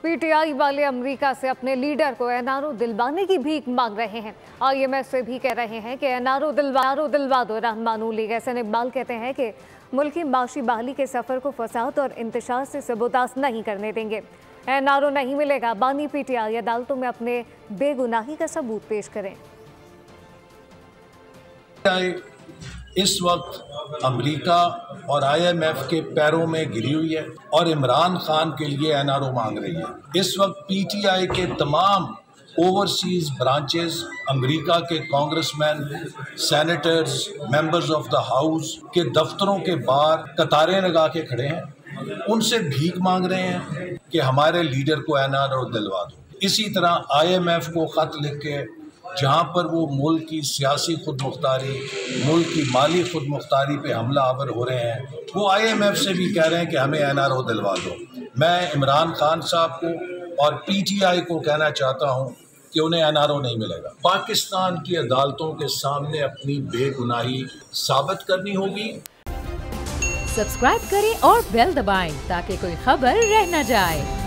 P T I والے امریکہ سے اپنے لیڈر کو NRO دلوانے کی بھیک مانگ رہے ہیں۔ IMF سے بھی کہہ رہے ہیں کہ NRO دلوا دو۔ رحمان لیگ احسن اقبال کہتے ہیں کہ ملکی معاشی بحالی کے سفر کو فساد اور انتشار سے سبوتاژ نہیں کرنے دیں گے۔ NRO نہیں ملے گا، بانی پی ٹی آئی عدالتوں میں اپنے بے گناہی کا ثبوت پیش کریں۔ اس وقت امریکہ اور IMF کے پیروں میں گری ہوئی ہے اور عمران خان کے لیے NRO مانگ رہی ہے۔ اس وقت PTI کے تمام اوورسیز برانچز امریکہ کے congressmen, senators, members of the house کے دفتروں کے باہر قطاریں لگا کے کھڑے ہیں، ان سے بھیک مانگ رہے ہیں کہ ہمارے لیڈر کو NRO دلوا دو۔ اسی طرح IMF کو خط لکھ کے جہاں پر وہ ملک کی سیاسی خود مختاری، ملک کی مالی خود مختاری پہ حملہ آور ہو رہے ہیں، وہ IMF سے بھی کہہ رہے ہیں کہ ہمیں NRO دلوا دو۔ میں عمران خان صاحب کو اور PTI کو کہنا چاہتا ہوں کہ انہیں NRO نہیں ملے گا۔ پاکستان کی عدالتوں کے سامنے اپنی بے گناہی ثابت کرنی ہوگی۔ سبسکرائب کریں اور بیل دبائیں تاکہ کوئی خبر رہ نہ جائے۔